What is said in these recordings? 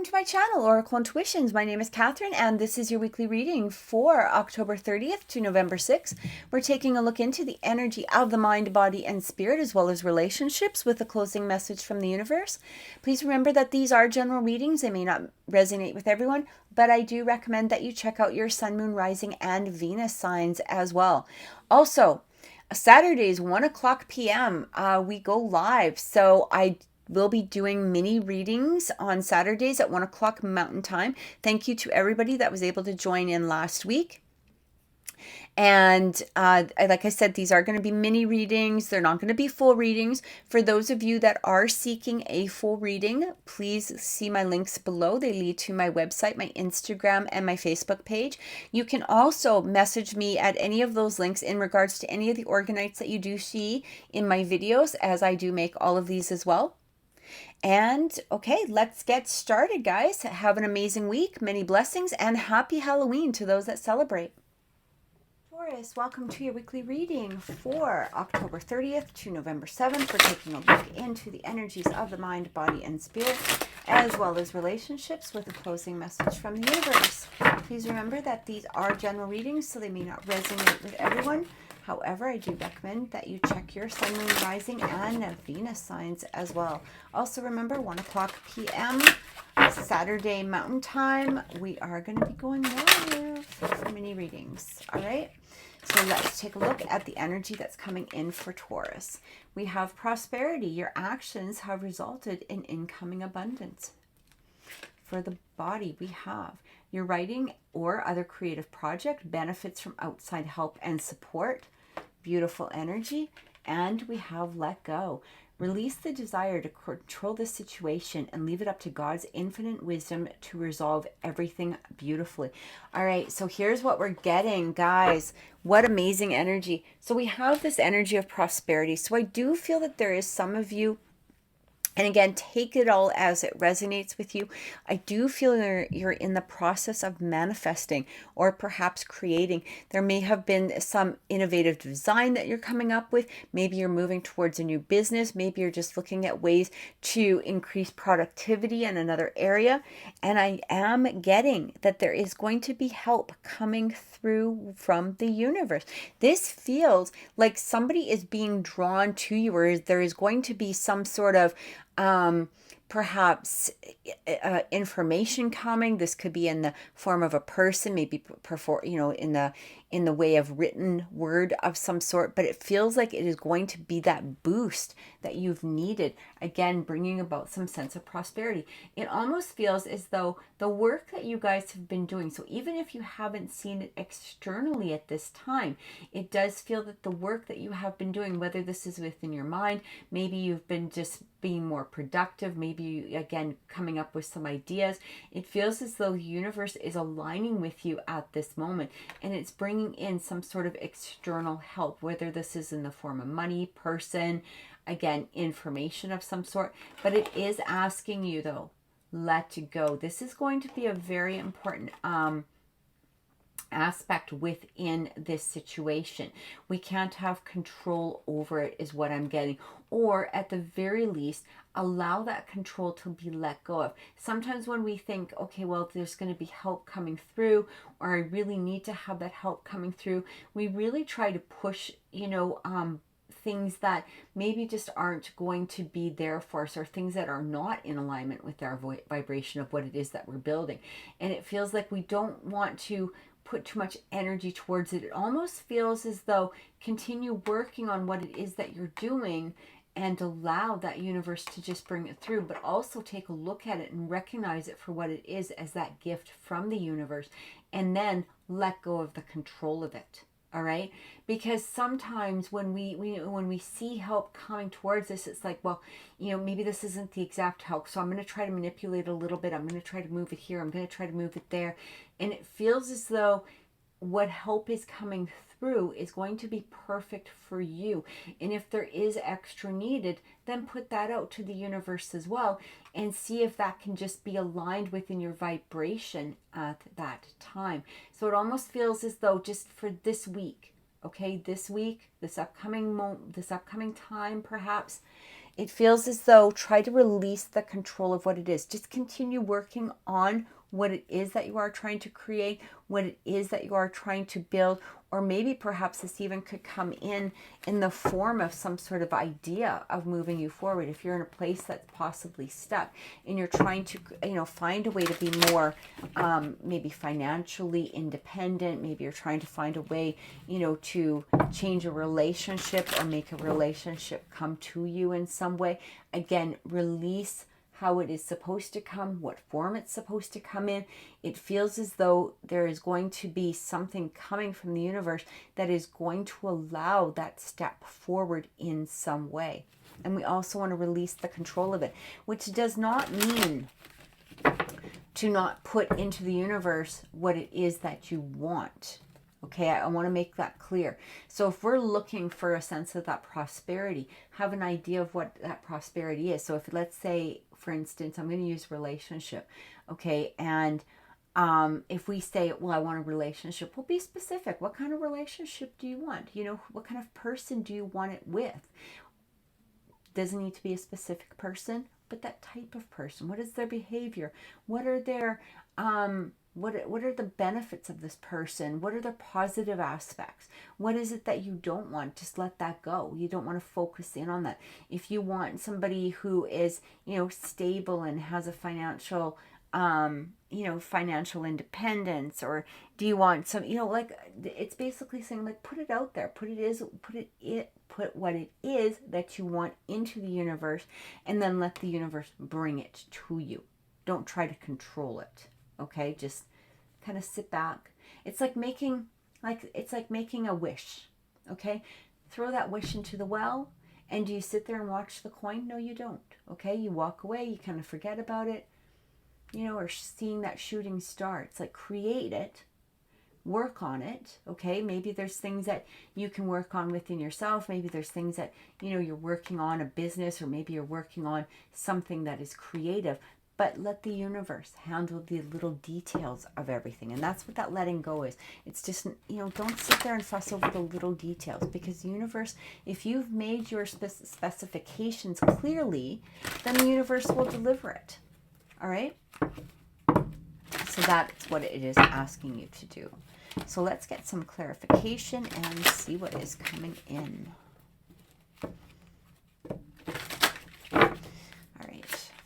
to my channel, Oracle Intuitions. My name is Catherine, and this is your weekly reading for October 30th to November 6th. We're taking a look into the energy of the mind, body, and spirit, as well as relationships, with a closing message from the universe. Please remember that these are general readings. They may not resonate with everyone, but I do recommend that you check out your sun, moon, rising, and Venus signs as well. Also, Saturdays, 1 o'clock p.m., we go live. So we'll be doing mini readings on Saturdays at 1 o'clock Mountain Time. Thank you to everybody that was able to join in last week. And like I said, these are going to be mini readings. They're not going to be full readings. For those of you that are seeking a full reading, please see my links below. They lead to my website, my Instagram, and my Facebook page. You can also message me at any of those links in regards to any of the organites that you do see in my videos, as I do make all of these as well. And okay, let's get started, guys. Have an amazing week, many blessings, and happy Halloween to those that celebrate. Taurus, welcome to your weekly reading for October 30th to November 7th. We're taking a look into the energies of the mind, body, and spirit, as well as relationships, with a closing message from the universe. Please remember that these are general readings, so they may not resonate with everyone. However, I do recommend that you check your sun, moon, rising, and Venus signs as well. Also remember, 1 o'clock p.m. Saturday Mountain Time, we are going to be going live for mini readings. All right, so let's take a look at the energy that's coming in for Taurus. We have prosperity. Your actions have resulted in incoming abundance. For the body, we have your writing or other creative project benefits from outside help and support. Beautiful energy. And we have let go. Release the desire to control the situation and leave it up to God's infinite wisdom to resolve everything beautifully. All right, so here's what we're getting, guys. What amazing energy. So we have this energy of prosperity. So I do feel that there is some of you, and again, take it all as it resonates with you. I do feel you're in the process of manifesting or perhaps creating. There may have been some innovative design that you're coming up with. Maybe you're moving towards a new business. Maybe you're just looking at ways to increase productivity in another area. And I am getting that there is going to be help coming through from the universe. This feels like somebody is being drawn to you, or there is going to be some sort of perhaps information coming. This could be in the form of a person, maybe in the way of written word of some sort, but it feels like it is going to be that boost that you've needed, again bringing about some sense of prosperity. It almost feels as though the work that you guys have been doing, so even if you haven't seen it externally at this time, it does feel that the work that you have been doing, whether this is within your mind, maybe you've been just being more productive, maybe again coming up with some ideas, it feels as though the universe is aligning with you at this moment, and it's bringing in some sort of external help, whether this is in the form of money, person, again information of some sort, but it is asking you though, let go. This is going to be a very important aspect within this situation. We can't have control over it, is what I'm getting, or at the very least allow that control to be let go of. Sometimes when we think, okay, well, there's going to be help coming through, or I really need to have that help coming through, we really try to push things that maybe just aren't going to be there for us, or things that are not in alignment with our vibration of what it is that we're building. And it feels like we don't want to put too much energy towards it. It almost feels as though continue working on what it is that you're doing and allow that universe to just bring it through, but also take a look at it and recognize it for what it is, as that gift from the universe, and then let go of the control of it. All right, because sometimes when we see help coming towards us, it's like, well, maybe this isn't the exact help, so I'm going to try to manipulate a little bit. I'm going to try to move it here. I'm going to try to move it there. And it feels as though what help is coming through is going to be perfect for you. And if there is extra needed, then put that out to the universe as well, and see if that can just be aligned within your vibration at that time. So it almost feels as though just for this week, okay, this week, this upcoming time perhaps, It feels as though try to release the control of what it is. Just continue working on what it is that you are trying to create, what it is that you are trying to build, or maybe perhaps this even could come in the form of some sort of idea of moving you forward. If you're in a place that's possibly stuck and you're trying to, find a way to be more maybe financially independent, maybe you're trying to find a way, to change a relationship or make a relationship come to you in some way. Again, release how it is supposed to come, what form it's supposed to come in. It feels as though there is going to be something coming from the universe that is going to allow that step forward in some way. And we also want to release the control of it, which does not mean to not put into the universe what it is that you want. Okay, I want to make that clear. So if we're looking for a sense of that prosperity, have an idea of what that prosperity is. So if, let's say, for instance, I'm going to use relationship, okay, and if we say, well, I want a relationship, well, be specific. What kind of relationship do you want? What kind of person do you want it with? Doesn't need to be a specific person, but that type of person. What is their behavior? What are their what are the benefits of this person? What are their positive aspects? What is it that you don't want? Just let that go. You don't want to focus in on that. If you want somebody who is, stable and has a financial, financial independence, or do you want some, it's basically saying, like, put it out there, put what it is that you want into the universe, and then let the universe bring it to you. Don't try to control it. Okay, just kind of sit back. It's like making a wish. Okay, throw that wish into the well, and do you sit there and watch the coin? No, you don't. Okay, you walk away. You kind of forget about it. Or seeing that shooting star. It's like, create it, work on it. Okay, maybe there's things that you can work on within yourself. Maybe there's things that you're working on, a business, or maybe you're working on something that is creative. But let the universe handle the little details of everything. And that's what that letting go is. It's just, don't sit there and fuss over the little details, because the universe, if you've made your specifications clearly, then the universe will deliver it. All right? So that's what it is asking you to do. So let's get some clarification and see what is coming in.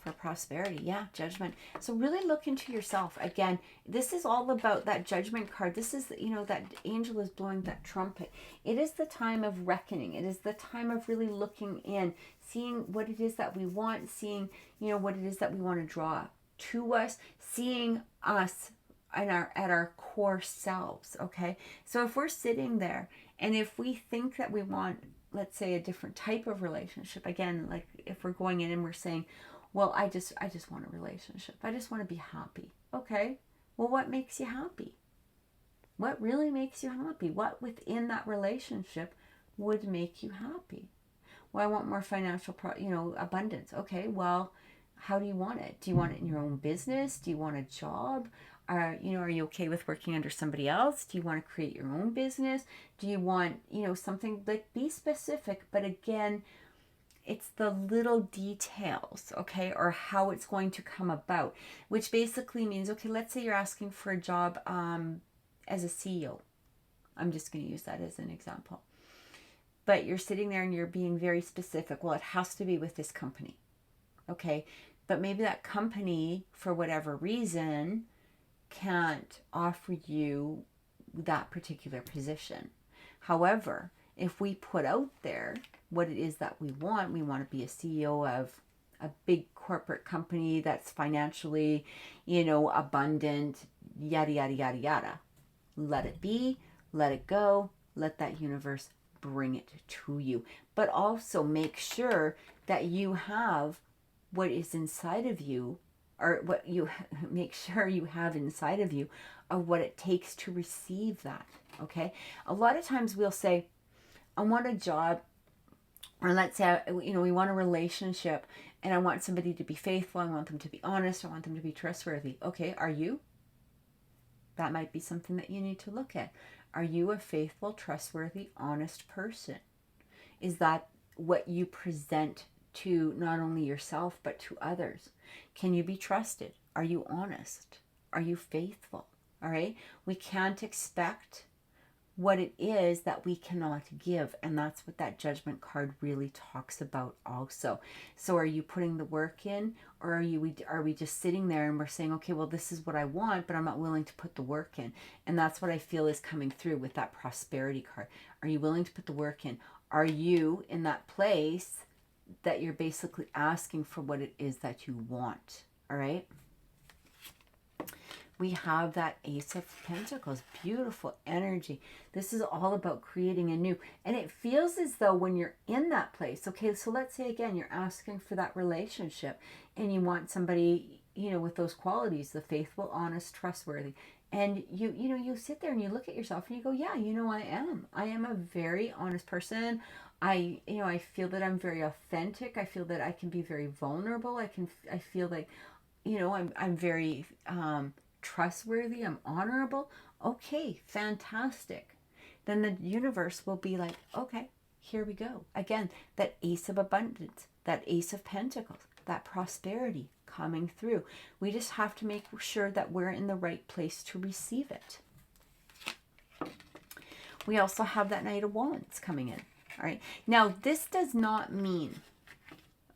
For prosperity, yeah, judgment. So really look into yourself. Again, this is all about that judgment card. This is, that angel is blowing that trumpet. It is the time of reckoning. It is the time of really looking in, seeing what it is that we want, seeing, what it is that we want to draw to us, seeing us at our core selves. Okay, so if we're sitting there and if we think that we want, let's say, a different type of relationship, again, like if we're going in and we're saying, well, I just want a relationship. I just want to be happy. Okay. Well, what makes you happy? What really makes you happy? What within that relationship would make you happy? Well, I want more financial, abundance. Okay. Well, how do you want it? Do you want it in your own business? Do you want a job? Are you okay with working under somebody else? Do you want to create your own business? Do you want, something, like, be specific, but again, it's the little details, okay, or how it's going to come about, which basically means, okay, let's say you're asking for a job as a CEO. I'm just going to use that as an example. But you're sitting there and you're being very specific. Well, it has to be with this company, okay? But maybe that company, for whatever reason, can't offer you that particular position. However, if we put out there what it is that we want to be a CEO of a big corporate company that's financially, abundant, yada, yada, yada, yada. Let it be, let it go, let that universe bring it to you. But also make sure that you have what is inside of you, or what you make sure you have inside of you of what it takes to receive that, okay? A lot of times we'll say, I want a job, or let's say, we want a relationship, and I want somebody to be faithful, I want them to be honest, I want them to be trustworthy. Okay, are you? That might be something that you need to look at. Are you a faithful, trustworthy, honest person? Is that what you present to not only yourself, but to others? Can you be trusted? Are you honest? Are you faithful? All right. We can't expect what it is that we cannot give. And that's what that Judgment card really talks about also. So are you putting the work in, or are we just sitting there and we're saying, okay, well, this is what I want, but I'm not willing to put the work in? And that's what I feel is coming through with that Prosperity card. Are you willing to put the work in? Are you in that place that you're basically asking for what it is that you want? All right. We have that Ace of Pentacles, beautiful energy. This is all about creating a new, and it feels as though when you're in that place, okay, so let's say again, you're asking for that relationship and you want somebody, you know, with those qualities, the faithful, honest, trustworthy. And you sit there and you look at yourself and you go, yeah, you know, I am a very honest person. I feel that I'm very authentic. I feel that I can be very vulnerable. I feel like, you know, I'm very, trustworthy, I'm honorable. Okay, fantastic. Then the universe will be like, okay, here we go. Again, that Ace of Abundance, that Ace of Pentacles, that prosperity coming through. We just have to make sure that we're in the right place to receive it. We also have that Knight of Wands coming in. All right. Now, this does not mean,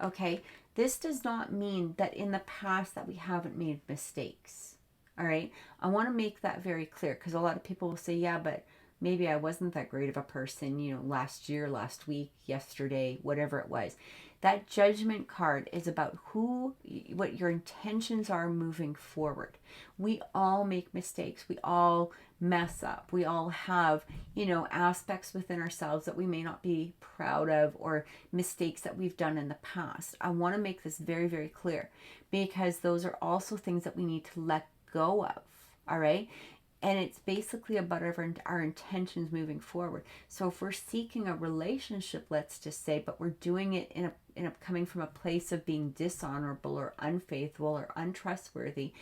okay, this does not mean that in the past that we haven't made mistakes. All right. I want to make that very clear, because a lot of people will say, yeah, but maybe I wasn't that great of a person, you know, last year, last week, yesterday, whatever it was. That Judgment card is about what your intentions are moving forward. We all make mistakes. We all mess up. We all have, you know, aspects within ourselves that we may not be proud of, or mistakes that we've done in the past. I want to make this very, very clear, because those are also things that we need to let go of. All right. And it's basically about our intentions moving forward. So if we're seeking a relationship, let's just say, but we're doing it in a coming from a place of being dishonorable or unfaithful or untrustworthy,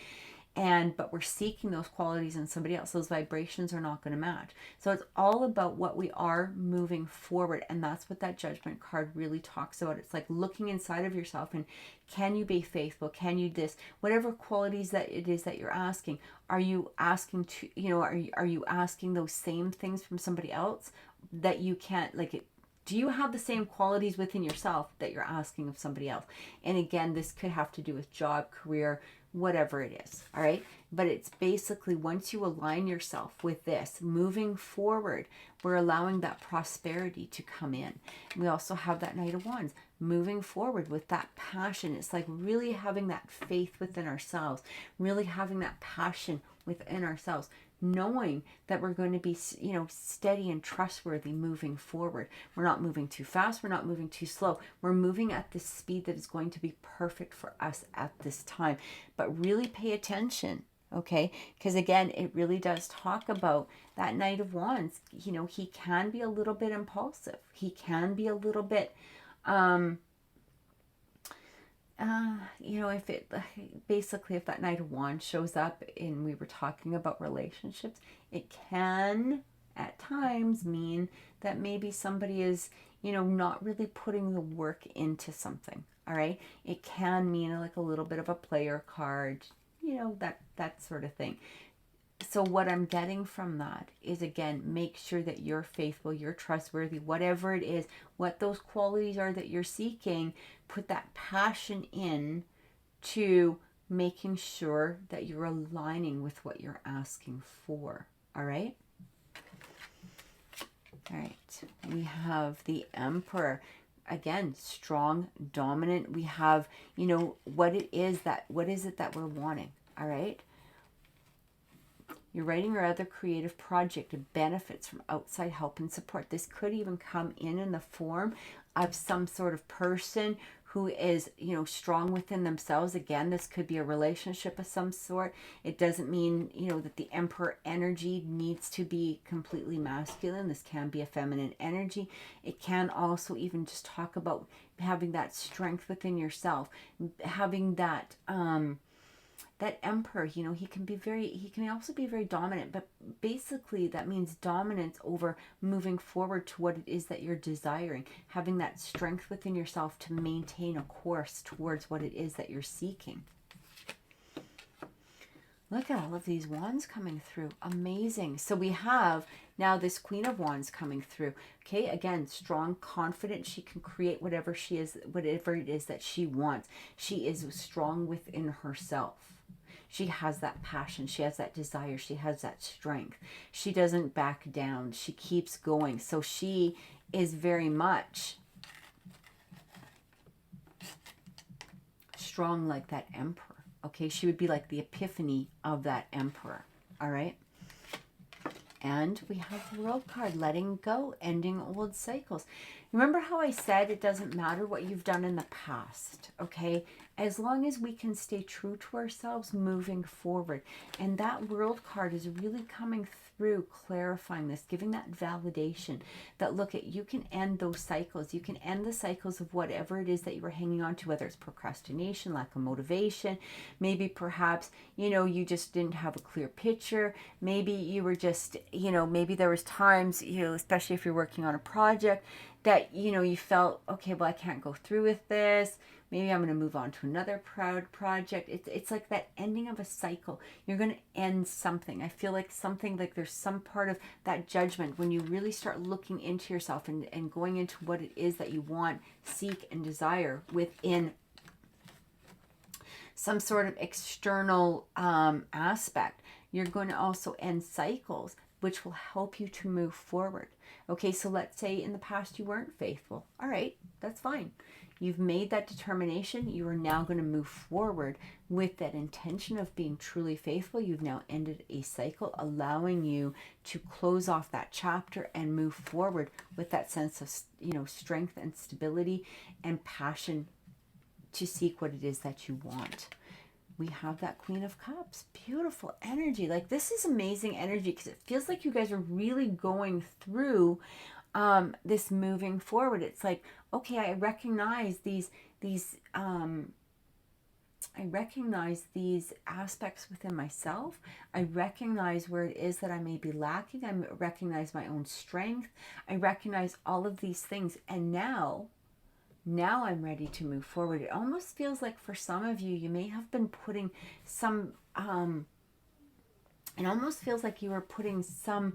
but we're seeking those qualities in somebody else, those vibrations are not going to match. So it's all about what we are moving forward. And that's what that Judgment card really talks about. It's like looking inside of yourself and, can you be faithful? Can you this? Whatever qualities that it is that you're asking, are you asking to, you know, are you asking those same things from somebody else that you can't, like it? Do you have the same qualities within yourself that you're asking of somebody else? And again, this could have to do with job, career, whatever it is. All right. But it's basically, once you align yourself with this moving forward, we're allowing that prosperity to come in. We also have that Knight of Wands moving forward with that passion. It's like really having that faith within ourselves, really having that passion within ourselves, knowing that we're going to be, you know, steady and trustworthy moving forward. We're not moving too fast. We're not moving too slow. We're moving at the speed that is going to be perfect for us at this time. But really pay attention, okay? Because again, it really does talk about that Knight of Wands. You know, he can be a little bit impulsive. He can be a little bit, you know, if that Knight of Wands shows up and we were talking about relationships, it can at times mean that maybe somebody is, you know, not really putting the work into something. All right. It can mean like a little bit of a player card, you know, that sort of thing. So what I'm getting from that is, again, make sure that you're faithful, you're trustworthy, whatever it is, what those qualities are that you're seeking, put that passion in to making sure that you're aligning with what you're asking for. All right. All right. We have the Emperor. Again, strong, dominant. We have, you know, what is it that we're wanting? All right. You're writing your other creative project. It benefits from outside help and support. This could even come in the form of some sort of person who is, you know, strong within themselves. Again, this could be a relationship of some sort. It doesn't mean, you know, that the Emperor energy needs to be completely masculine. This can be a feminine energy. It can also even just talk about having that strength within yourself, having that that emperor, you know, he can also be very dominant, but basically that means dominance over moving forward to what it is that you're desiring, having that strength within yourself to maintain a course towards what it is that you're seeking. Look at all of these wands coming through. Amazing. So we have now this Queen of Wands coming through. Okay, again, strong, confident. She can create whatever it is that she wants. She is strong within herself. She has that passion. She has that desire. She has that strength. She doesn't back down. She keeps going. So she is very much strong like that emperor. Okay, she would be like the epiphany of that emperor. All right. And we have the World card, letting go, ending old cycles. Remember how I said it doesn't matter what you've done in the past, okay? As long as we can stay true to ourselves moving forward. And that World card is really coming through, clarifying this, giving that validation that, look, you can end those cycles. You can end the cycles of whatever it is that you were hanging on to, whether it's procrastination, lack of motivation, maybe perhaps, you know, you just didn't have a clear picture. Maybe you were just, you know, maybe there was times, you know, especially if you're working on a project that, you know, you felt, okay, well, I can't go through with this. Maybe I'm going to move on to another project. It's like that ending of a cycle. You're going to end something. I feel like something, like there's some part of that judgment when you really start looking into yourself and going into what it is that you want, seek, and desire within some sort of external aspect. You're going to also end cycles, which will help you to move forward. Okay, so let's say in the past you weren't faithful. All right, that's fine. You've made that determination. You are now going to move forward with that intention of being truly faithful. You've now ended a cycle, allowing you to close off that chapter and move forward with that sense of, you know, strength and stability and passion to seek what it is that you want. We have that Queen of Cups. Beautiful energy. Like, this is amazing energy because it feels like you guys are really going through this moving forward. It's like, okay, I recognize these aspects within myself. I recognize where it is that I may be lacking. I recognize my own strength. I recognize all of these things. And now I'm ready to move forward. It almost feels like for some of you, you may have been putting some, it almost feels like you were putting some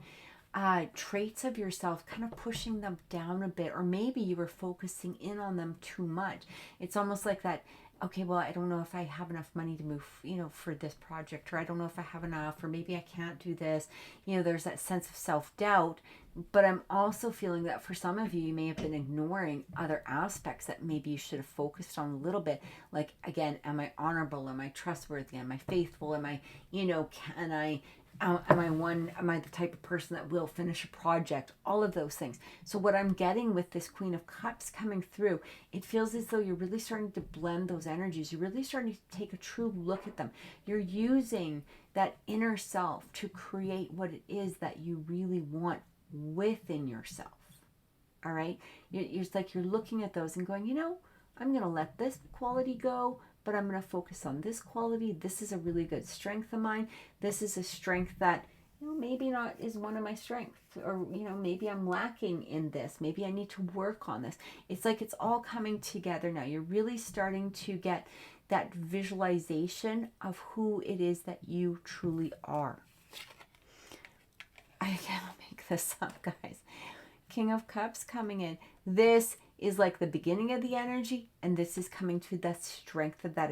traits of yourself, kind of pushing them down a bit, or maybe you were focusing in on them too much. It's almost like that, okay, well, I don't know if I have enough money to move, you know, for this project, or I don't know if I have enough, or maybe I can't do this. You know, there's that sense of self-doubt. But I'm also feeling that for some of you, you may have been ignoring other aspects that maybe you should have focused on a little bit. Like, again, am I honorable? Am I trustworthy? Am I faithful? Am I, you know, am I the type of person that will finish a project? All of those things. So what I'm getting with this Queen of Cups coming through, it feels as though you're really starting to blend those energies. You're really starting to take a true look at them. You're using that inner self to create what it is that you really want within yourself. All right? It's like you're looking at those and going, you know, I'm going to let this quality go, but I'm going to focus on this quality. This is a really good strength of mine. This is a strength that, you know, maybe not is one of my strengths, or, you know, maybe I'm lacking in this. Maybe I need to work on this. It's like it's all coming together now. You're really starting to get that visualization of who it is that you truly are. I can't make this up, guys. King of Cups coming in. This is like the beginning of the energy, and this is coming to the strength of that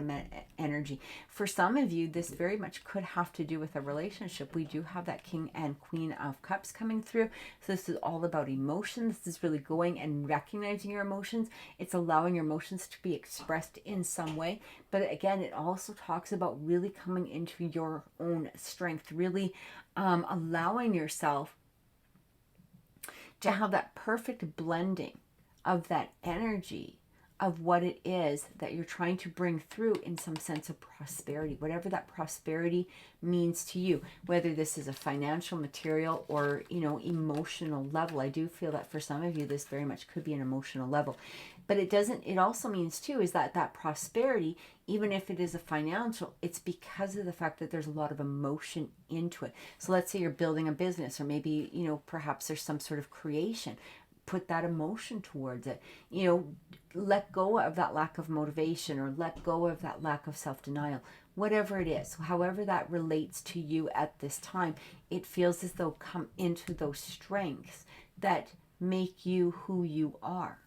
energy. For some of you, this very much could have to do with a relationship. We do have that King and Queen of Cups coming through. So this is all about emotions. This is really going and recognizing your emotions. It's allowing your emotions to be expressed in some way. But again, it also talks about really coming into your own strength, really allowing yourself to have that perfect blending of that energy of what it is that you're trying to bring through in some sense of prosperity, whatever that prosperity means to you, whether this is a financial, material, or, you know, emotional level. I do feel that for some of you, this very much could be an emotional level. But it also means too, is that that prosperity, even if it is a financial, it's because of the fact that there's a lot of emotion into it. So let's say you're building a business, or maybe, you know, perhaps there's some sort of creation. Put that emotion towards it. You know, let go of that lack of motivation, or let go of that lack of self-denial. Whatever it is, however that relates to you at this time, it feels as though come into those strengths that make you who you are,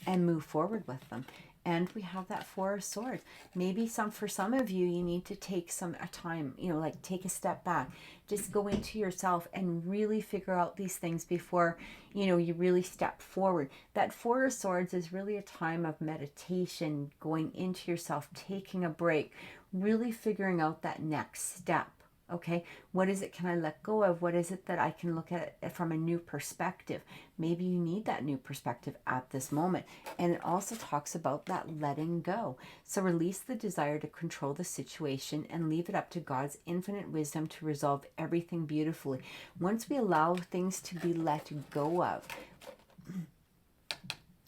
and move forward with them. And we have that Four of Swords. Maybe for some of you, you need to take a time, you know, like take a step back. Just go into yourself and really figure out these things before, you know, you really step forward. That Four of Swords is really a time of meditation, going into yourself, taking a break, really figuring out that next step. Okay, what is it can I let go of? What is it that I can look at it from a new perspective? Maybe you need that new perspective at this moment. And it also talks about that letting go. So release the desire to control the situation and leave it up to God's infinite wisdom to resolve everything beautifully. Once we allow things to be let go of,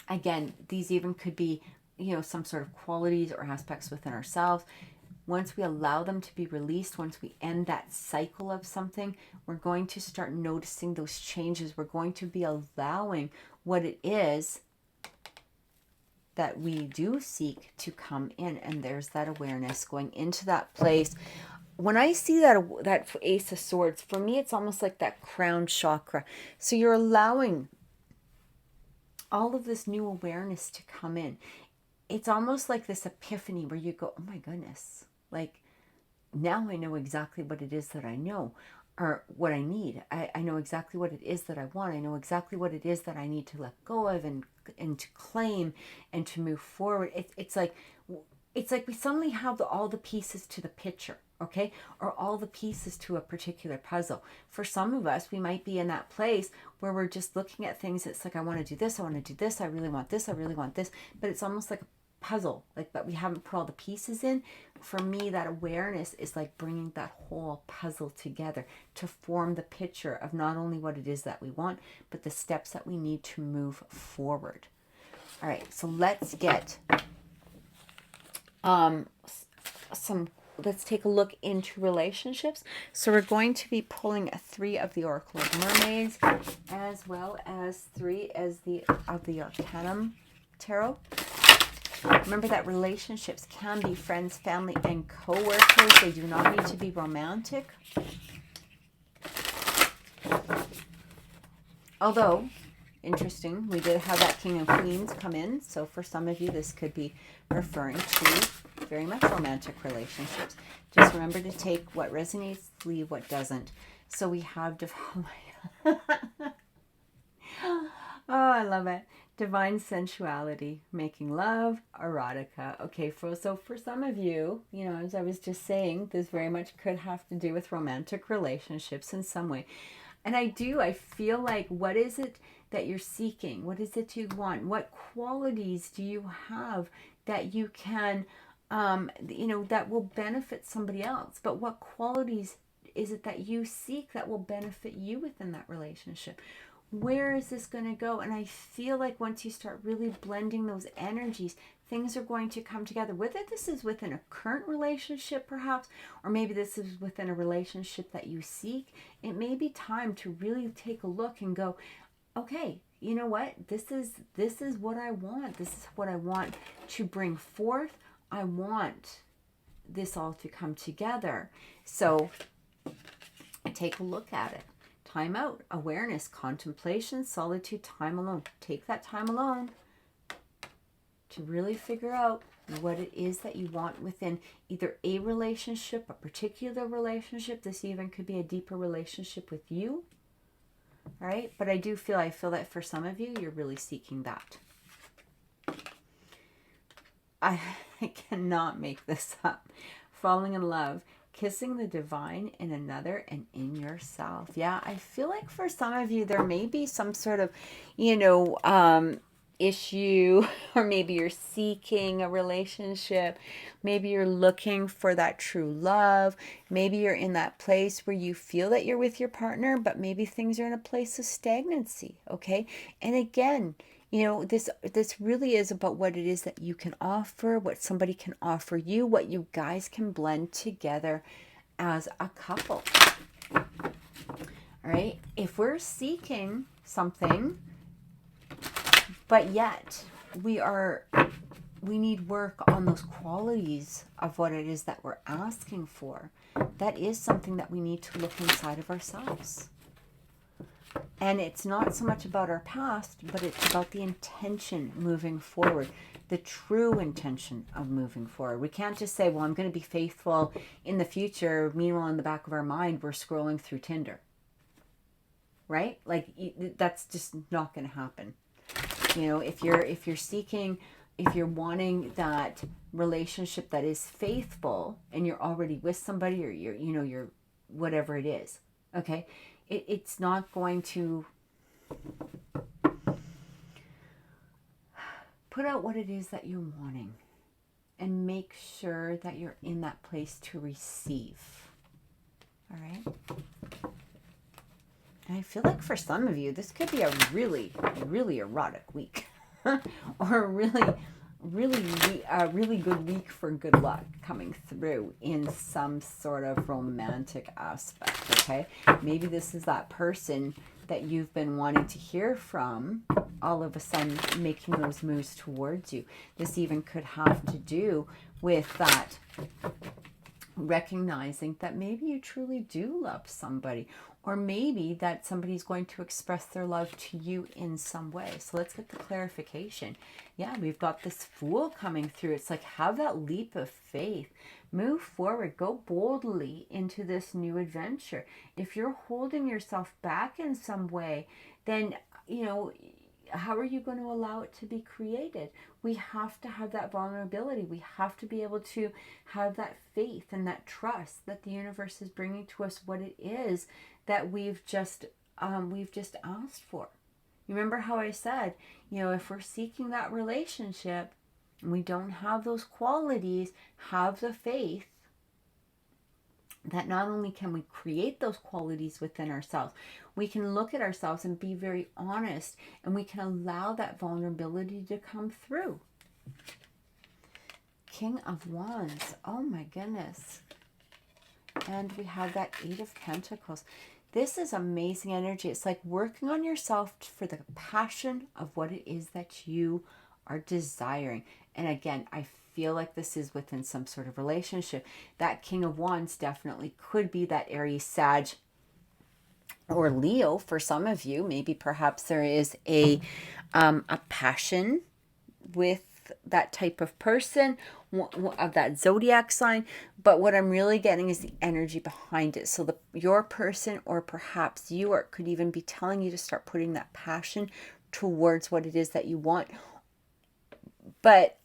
again, these even could be, you know, some sort of qualities or aspects within ourselves. Once we allow them to be released, once we end that cycle of something, we're going to start noticing those changes. We're going to be allowing what it is that we do seek to come in. And there's that awareness going into that place. When I see that Ace of Swords, for me, it's almost like that crown chakra. So you're allowing all of this new awareness to come in. It's almost like this epiphany where you go, oh my goodness. Like, now I know exactly what it is that I know, or what I need. I know exactly what it is that I want. I know exactly what it is that I need to let go of and to claim and to move forward. It's like we suddenly have all the pieces to the picture, okay? Or all the pieces to a particular puzzle. For some of us, we might be in that place where we're just looking at things. It's like, I want to do this. I want to do this. I really want this. I really want this. But it's almost like a puzzle, like, but we haven't put all the pieces in. For me, that awareness is like bringing that whole puzzle together to form the picture of not only what it is that we want, but the steps that we need to move forward. All right, so let's get let's take a look into relationships. So we're going to be pulling 3 of the Oracle of Mermaids, as well as 3 of the Arcanum Tarot. Remember that relationships can be friends, family, and co-workers. They do not need to be romantic. Although, interesting, we did have that King and Queens come in. So for some of you, this could be referring to very much romantic relationships. Just remember to take what resonates, leave what doesn't. So we have... oh, I love it. Divine sensuality, making love, erotica. Okay, so for some of you, you know, as I was just saying, this very much could have to do with romantic relationships in some way. And I feel like, what is it that you're seeking? What is it you want? What qualities do you have that you can, you know, that will benefit somebody else? But what qualities is it that you seek that will benefit you within that relationship? Where is this going to go? And I feel like once you start really blending those energies, things are going to come together. Whether this is within a current relationship, perhaps, or maybe this is within a relationship that you seek, it may be time to really take a look and go, okay, you know what? This is what I want. This is what I want to bring forth. I want this all to come together. So take a look at it. Time out, awareness, contemplation, solitude, time alone. Take that time alone to really figure out what it is that you want within either a relationship, a particular relationship. This even could be a deeper relationship with you. All right, but I feel that for some of you, you're really seeking that. I cannot make this up. Falling in love. Kissing the divine in another and in yourself. Yeah, I feel like for some of you, there may be some sort of, you know, issue, or maybe you're seeking a relationship, maybe you're looking for that true love, maybe you're in that place where you feel that you're with your partner, but maybe things are in a place of stagnancy, okay? And again, you know, this really is about what it is that you can offer, what somebody can offer you, what you guys can blend together as a couple. All right? If we're seeking something, but yet we need work on those qualities of what it is that we're asking for, that is something that we need to look inside of ourselves. And it's not so much about our past, but it's about the intention moving forward, the true intention of moving forward. We can't just say, well, I'm going to be faithful in the future. Meanwhile, in the back of our mind, we're scrolling through Tinder. Right? Like, that's just not going to happen. You know, if you're seeking, if you're wanting that relationship that is faithful, and you're already with somebody, or you're whatever it is, okay, it's not going to put out what it is that you're wanting, and make sure that you're in that place to receive. All right. And I feel like for some of you, this could be a really, really erotic week. Or a really good week for good luck coming through in some sort of romantic aspect, okay? Maybe this is that person that you've been wanting to hear from, all of a sudden making those moves towards you. This even could have to do with that, recognizing that maybe you truly do love somebody, or maybe that somebody's going to express their love to you in some way. So let's get the clarification. Yeah, we've got this Fool coming through. It's like, have that leap of faith. Move forward. Go boldly into this new adventure. If you're holding yourself back in some way, then, you know, how are you going to allow it to be created? We have to have that vulnerability. We have to be able to have that faith and that trust that the universe is bringing to us what it is that we've just asked for. You remember how I said, you know, if we're seeking that relationship and we don't have those qualities, have the faith that not only can we create those qualities within ourselves, we can look at ourselves and be very honest, and we can allow that vulnerability to come through. King of Wands. Oh my goodness. And we have that Eight of Pentacles. This is amazing energy. It's like working on yourself for the passion of what it is that you are desiring. And again, I feel like this is within some sort of relationship. That King of Wands definitely could be that Aries, Sag, or Leo for some of you. Maybe perhaps there is a passion with that type of person, of that zodiac sign. But what I'm really getting is the energy behind it. So your person, or perhaps you, or could even be telling you to start putting that passion towards what it is that you want. But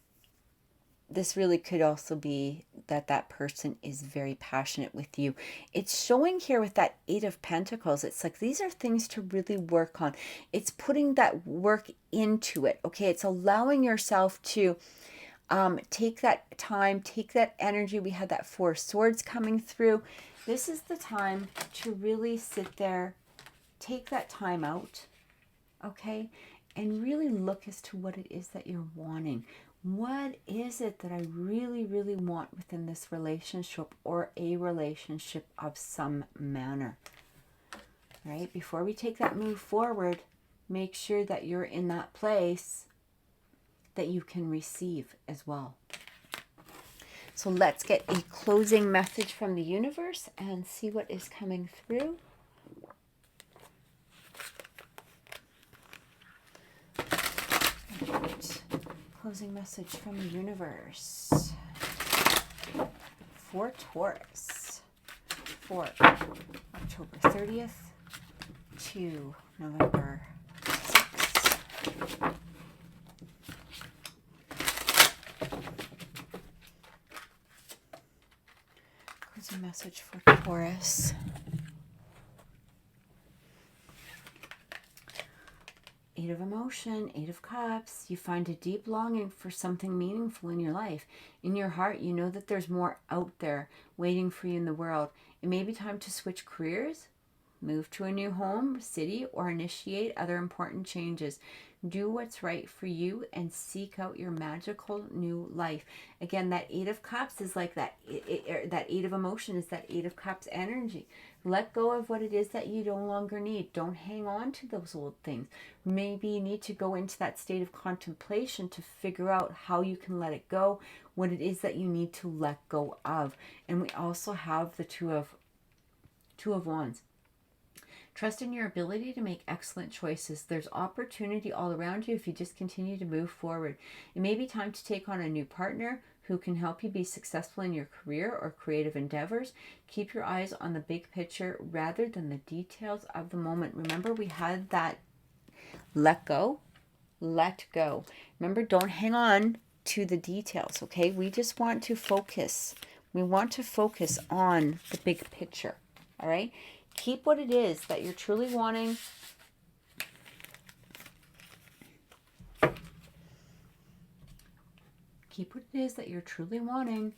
this really could also be that person is very passionate with you. It's showing here with that Eight of Pentacles. It's like these are things to really work on. It's putting that work into it. Okay, it's allowing yourself to take that time, take that energy. We had that Four of Swords coming through. This is the time to really sit there, take that time out, okay, and really look as to what it is that you're wanting. What is it that I really, really want within this relationship, or a relationship of some manner? Right? Before we take that move forward, make sure that you're in that place that you can receive as well. So let's get a closing message from the universe and see what is coming through. Right. Closing message from the universe for Taurus for October 30th to November 6th. Closing message for Taurus. Eight of Emotion, Eight of Cups. You find a deep longing for something meaningful in your life. In your heart, you know that there's more out there waiting for you in the world. It may be time to switch careers, move to a new home, city, or initiate other important changes. Do what's right for you and seek out your magical new life. Again, that Eight of Cups is like that Eight of Emotion is that Eight of Cups energy. Let go of what it is that you no longer need. Don't hang on to those old things. Maybe you need to go into that state of contemplation to figure out how you can let it go, what it is that you need to let go of. And we also have the Two of Wands. Trust in your ability to make excellent choices. There's opportunity all around you if you just continue to move forward. It may be time to take on a new partner who can help you be successful in your career or creative endeavors. Keep your eyes on the big picture rather than the details of the moment. Remember, we had that let go. Let go. Remember, don't hang on to the details, okay? We just want to focus. We want to focus on the big picture, all right? Keep what it is that you're truly wanting. Keep what it is that you're truly wanting,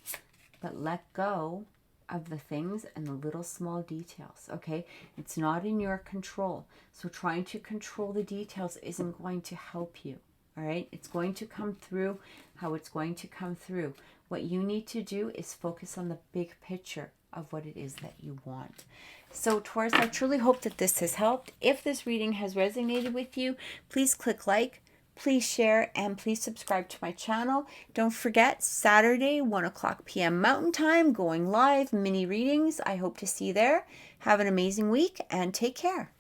but let go of the things and the little small details, okay? It's not in your control. So trying to control the details isn't going to help you, all right? It's going to come through how it's going to come through. What you need to do is focus on the big picture of what it is that you want. So Taurus, I truly hope that this has helped. If this reading has resonated with you, please click like, please share, and please subscribe to my channel. Don't forget, Saturday, 1:00 p.m. Mountain Time, going live, mini readings. I hope to see you there. Have an amazing week and take care.